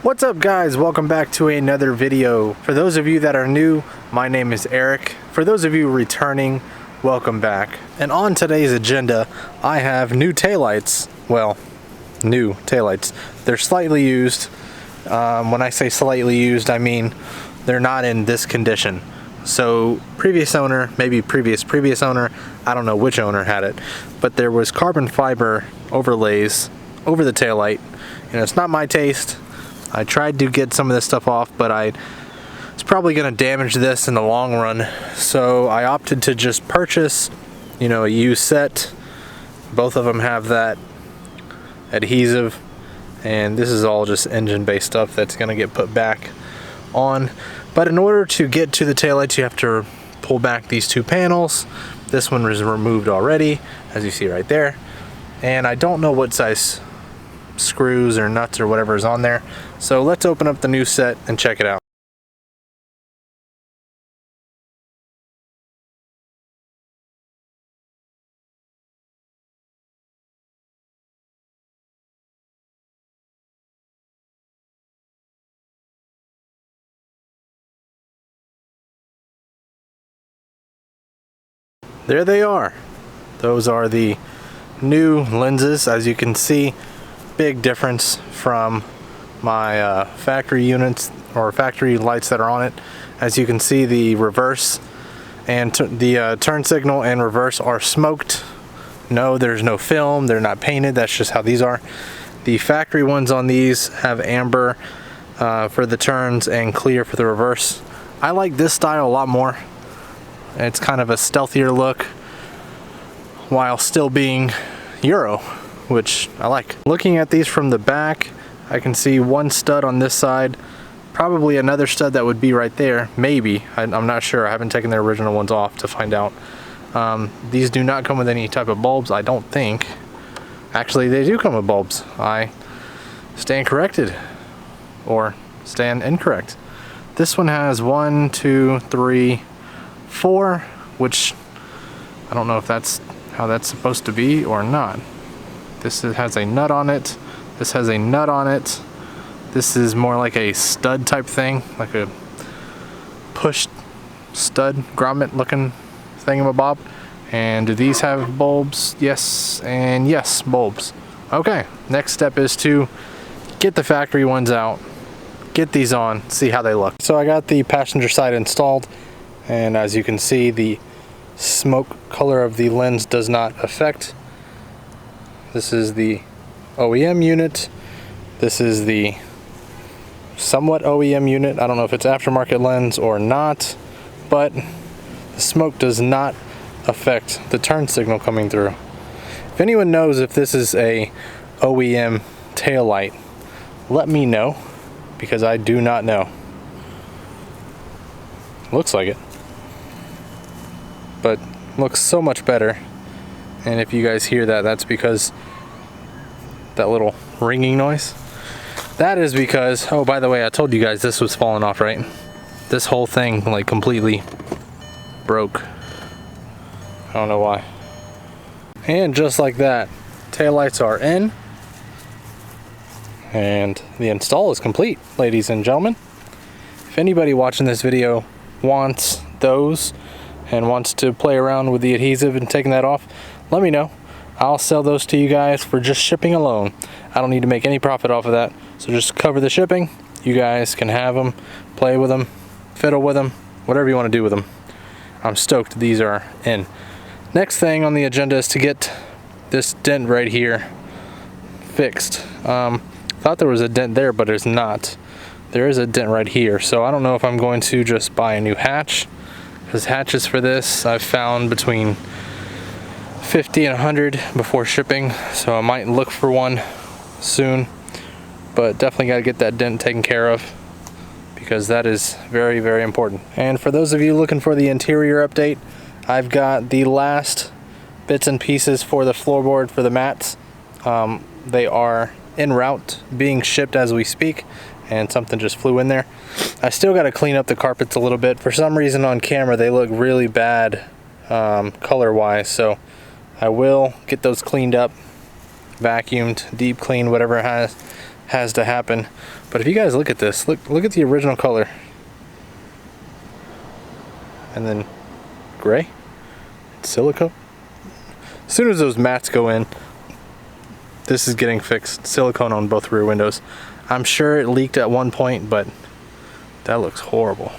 What's up guys, welcome back to another video. For those of you that are new, my name is Eric. For those of you returning, welcome back. And on today's agenda, I have new taillights. Well, new taillights. They're slightly used. When I say slightly used, I mean they're not in this condition. So previous owner, maybe previous owner, I don't know which owner had it, but there was carbon fiber overlays over the taillight. It's not my taste. I tried to get some of this stuff off, but it's probably going to damage this in the long run. So I opted to just purchase, a used set. Both of them have that adhesive, and this is all just engine-based stuff that's going to get put back on. But in order to get to the taillights, you have to pull back these two panels. This one was removed already, as you see right there. And I don't know what size screws or nuts or whatever is on there. So let's open up the new set and check it out. There they are. Those are the new lenses. As you can see, big difference from my factory units or factory lights that are on it. As you can see, the reverse and the turn signal and reverse are smoked. No, there's no film, they're not painted, that's just how these are. The factory ones on these have amber for the turns and clear for the reverse. I like this style a lot more. It's kind of a stealthier look while still being Euro, which I like. Looking at these from the back, I can see one stud on this side, probably another stud that would be right there, maybe. I'm not sure, I haven't taken the original ones off to find out. These do not come with any type of bulbs, I don't think. Actually, they do come with bulbs. I stand corrected, or stand incorrect. This one has 1, 2, 3, 4, which I don't know if that's how that's supposed to be or not. This has a nut on it. This has a nut on it. This is more like a stud type thing, like a push stud grommet looking thingamabob. And do these have bulbs? Yes, and yes, bulbs. Okay, next step is to get the factory ones out, get these on, see how they look. So I got the passenger side installed, and as you can see, the smoke color of the lens does not affect. This is the OEM unit. This is the somewhat OEM unit. I don't know if it's aftermarket lens or not, but the smoke does not affect the turn signal coming through. If anyone knows if this is a OEM taillight, let me know, because I do not know. Looks like it, but looks so much better. And if you guys hear that, that's because that little ringing noise. That is because, oh, by the way, I told you guys this was falling off, right? This whole thing like completely broke. I don't know why. And just like that, taillights are in, and the install is complete, ladies and gentlemen. If anybody watching this video wants those and wants to play around with the adhesive and taking that off, let me know. I'll sell those to you guys for just shipping alone. I don't need to make any profit off of that, so just cover the shipping. You guys can have them, play with them, fiddle with them, whatever you want to do with them. I'm stoked these are in. Next thing on the agenda is to get this dent right here fixed. Thought there was a dent there, but it's not. There is a dent right here, so I don't know if I'm going to just buy a new hatch, because hatches for this I've found between 50 and 100 before shipping, so I might look for one soon, but definitely got to get that dent taken care of, because that is very, very important. And for those of you looking for the interior update, I've got the last bits and pieces for the floorboard for the mats. They are en route, being shipped as we speak, and something just flew in there. I still got to clean up the carpets a little bit. For some reason on camera they look really bad color wise, so I will get those cleaned up, vacuumed, deep cleaned, whatever it has, has to happen. But if you guys look at this, look at the original color. And then gray, silicone. As soon as those mats go in, this is getting fixed. Silicone on both rear windows. I'm sure it leaked at one point, but that looks horrible.